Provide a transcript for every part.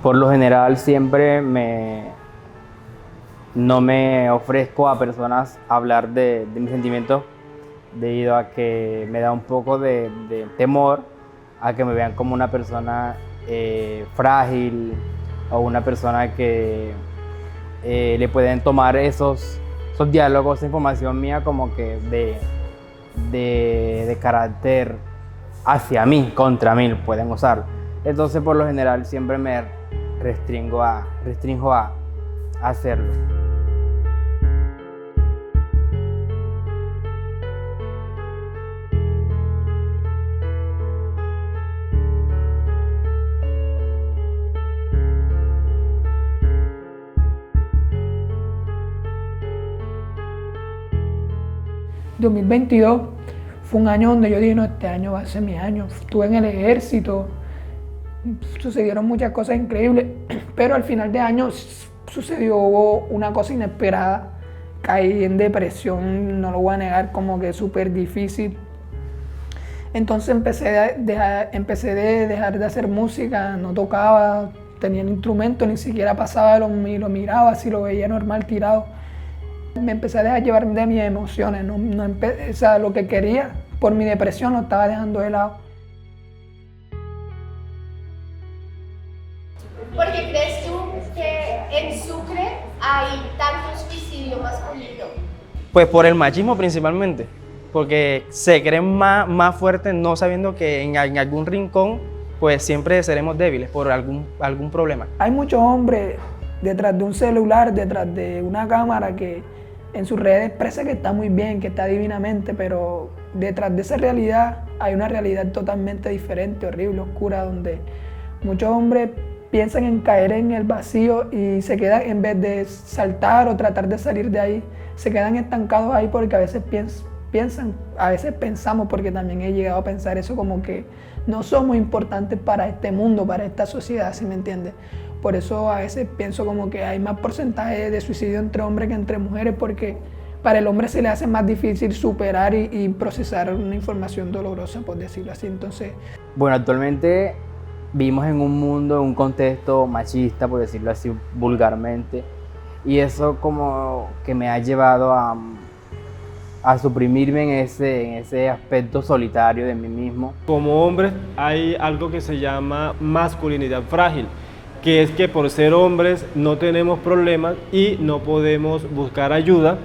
Por lo general no me ofrezco a personas a hablar de mis sentimientos debido a que me da un poco de temor a que me vean como una persona frágil o una persona que le pueden tomar esos diálogos, esa información mía como que de carácter hacia mí, contra mí, pueden usarlo. Entonces por lo general siempre me restringo a hacerlo. El 2022 fue un año donde yo dije, no, este año va a ser mi año. Estuve en el ejército, sucedieron muchas cosas increíbles, pero al final de año sucedió una cosa inesperada. Caí en depresión, no lo voy a negar, como que súper difícil. Entonces empecé de dejar de hacer música, no tocaba, tenía el instrumento, ni siquiera pasaba, lo miraba, así lo veía normal tirado. Me empecé a dejar llevar de mis emociones, o sea, lo que quería por mi depresión lo estaba dejando de lado. ¿Por qué crees tú que en Sucre hay tanto suicidio masculino? Pues por el machismo principalmente, porque se creen más fuertes no sabiendo que en algún rincón pues siempre seremos débiles por algún problema. Hay muchos hombres detrás de un celular, detrás de una cámara que en sus redes expresa que está muy bien, que está divinamente, pero detrás de esa realidad hay una realidad totalmente diferente, horrible, oscura, donde muchos hombres piensan en caer en el vacío y se quedan, en vez de saltar o tratar de salir de ahí, se quedan estancados ahí porque a veces pensamos, porque también he llegado a pensar eso, como que no somos importantes para este mundo, para esta sociedad, ¿sí me entiendes? Por eso a veces pienso como que hay más porcentaje de suicidio entre hombres que entre mujeres, porque para el hombre se le hace más difícil superar y procesar una información dolorosa, por decirlo así. Entonces, bueno, actualmente vivimos en un mundo, en un contexto machista, por decirlo así vulgarmente, y eso como que me ha llevado a suprimirme en ese aspecto solitario de mí mismo. Como hombres hay algo que se llama masculinidad frágil, que es que por ser hombres no tenemos problemas y no podemos buscar ayuda,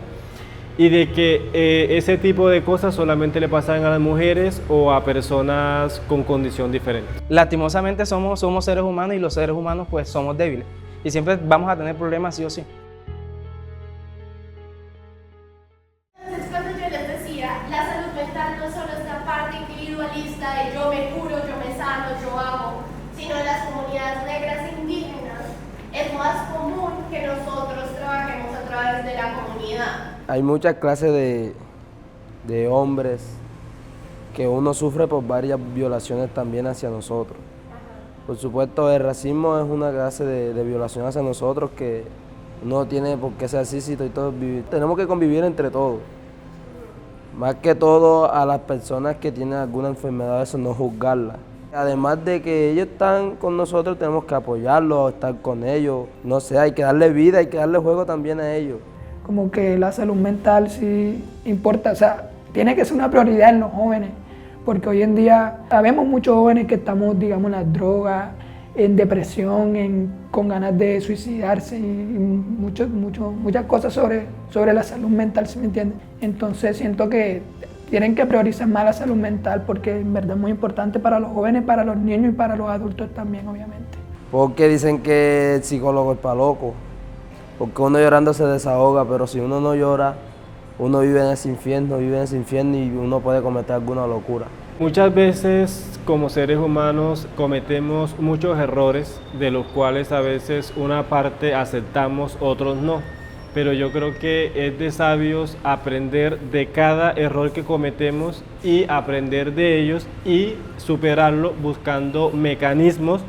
y de que ese tipo de cosas solamente le pasan a las mujeres o a personas con condición diferente. Lastimosamente somos seres humanos y los seres humanos pues somos débiles y siempre vamos a tener problemas sí o sí. Entonces cuando yo les decía, la salud mental no solo esta parte individualista de yo me curo, yo me sano, yo hago, sino en las comunidades negras e indígenas es más común que nosotros trabajemos a través de la comunidad. Hay muchas clases de hombres que uno sufre por varias violaciones también hacia nosotros. Por supuesto, el racismo es una clase de violación hacia nosotros que no tiene por qué ser así si todos tenemos que convivir entre todos. Más que todo a las personas que tienen alguna enfermedad, eso no juzgarlas. Además de que ellos están con nosotros, tenemos que apoyarlos, estar con ellos. No sé, hay que darle vida, hay que darle juego también a ellos. como que la salud mental sí importa, o sea, tiene que ser una prioridad en los jóvenes, porque hoy en día sabemos muchos jóvenes que estamos, digamos, en las drogas, en depresión, con ganas de suicidarse y muchas cosas sobre la salud mental, ¿sí me entiendes? Entonces siento que tienen que priorizar más la salud mental porque en verdad es muy importante para los jóvenes, para los niños y para los adultos también, obviamente. Porque dicen que el psicólogo es para loco, porque uno llorando se desahoga, pero si uno no llora, uno vive en ese infierno y uno puede cometer alguna locura. Muchas veces como seres humanos cometemos muchos errores, de los cuales a veces una parte aceptamos, otros no. Pero yo creo que es de sabios aprender de cada error que cometemos y aprender de ellos y superarlo buscando mecanismos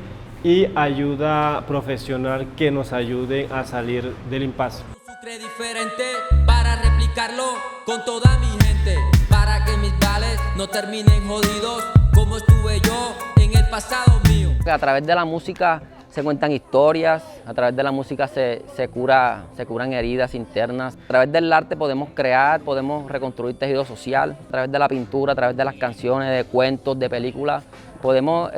y ayuda profesional que nos ayuden a salir del impasse. Sucre diferente para replicarlo con toda mi gente, para que mis vales no terminen jodidos como estuve yo en el pasado mío. A través de la música se cuentan historias, a través de la música se curan heridas internas. A través del arte podemos crear, podemos reconstruir tejido social, a través de la pintura, a través de las canciones, de cuentos, de películas. Podemos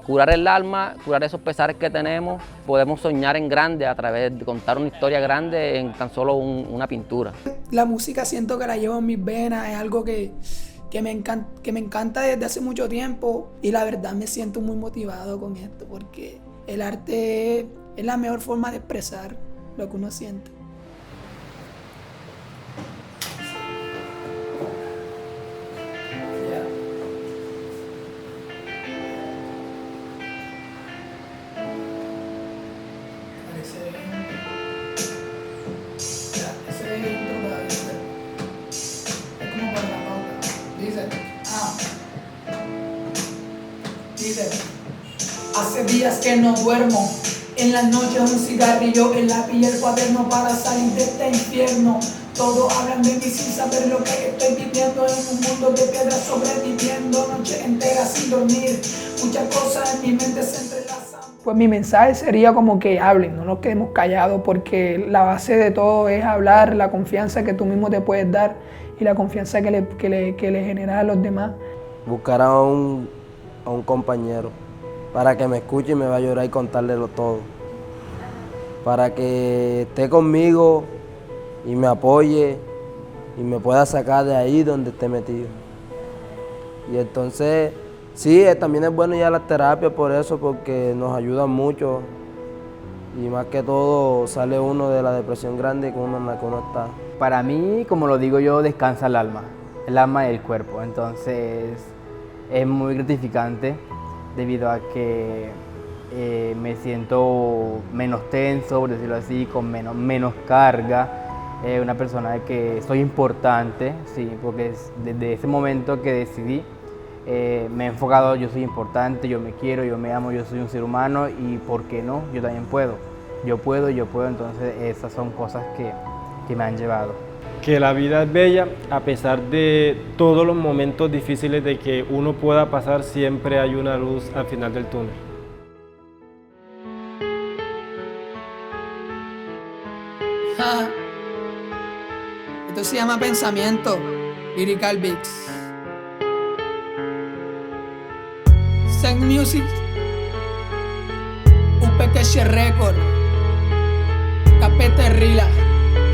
curar el alma, curar esos pesares que tenemos, podemos soñar en grande a través de contar una historia grande en tan solo una pintura. La música siento que la llevo en mis venas, es algo que me encanta desde hace mucho tiempo y la verdad me siento muy motivado con esto porque el arte es la mejor forma de expresar lo que uno siente. Hace días que no duermo, en las noches un cigarrillo, el lápiz y el cuaderno para salir de este infierno. Todos hablan de mí sin saber lo que estoy viviendo, en un mundo de piedras sobreviviendo, noches enteras sin dormir, muchas cosas en mi mente se entrelazan. Pues mi mensaje sería como que hablen, no nos quedemos callados, porque la base de todo es hablar, la confianza que tú mismo te puedes dar y la confianza que le generas a los demás. Buscar a un compañero para que me escuche y me va a llorar y contárlelo todo. Para que esté conmigo y me apoye y me pueda sacar de ahí donde esté metido. Y entonces, sí, también es bueno ir a la terapia por eso, porque nos ayudan mucho. Y más que todo sale uno de la depresión grande en la que uno está. Para mí, como lo digo yo, descansa el alma y el cuerpo. Entonces es muy gratificante debido a que me siento menos tenso, por decirlo así, con menos carga. Una persona de que soy importante, sí, porque desde ese momento que decidí me he enfocado, yo soy importante, yo me quiero, yo me amo, yo soy un ser humano y ¿por qué no? Yo también puedo. Yo puedo, entonces esas son cosas que me han llevado. Que la vida es bella, a pesar de todos los momentos difíciles de que uno pueda pasar, siempre hay una luz al final del túnel. Esto se llama Pensamiento, Lyrical Beats. Zen Music, UPKC Record, Capete Rila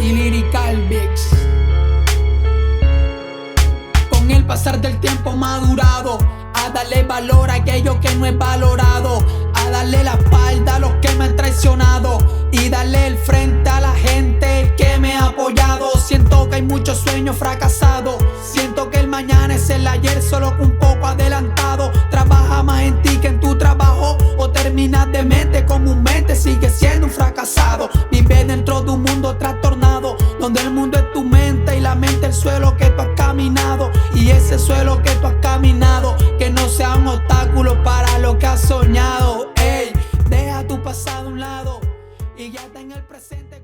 y Lyrical Beats. Con el pasar del tiempo madurado, a darle valor a aquello que no es valorado, a darle la espalda a los que me han traicionado y darle el frente a la gente que me ha apoyado. Siento que hay muchos sueños fracasados, siento que el mañana es el ayer, solo que un poco adelantado. Trabaja más en ti que en tu trabajo, o terminas de mente, comúnmente sigues siendo un fracasado. Vive dentro de un mundo trastornado, donde el mundo es tu mente y la mente el suelo que tú has caminado. Y ese suelo que tú has caminado, que no sea un obstáculo para lo que has soñado. Ey, deja tu pasado a un lado y ya está en el presente.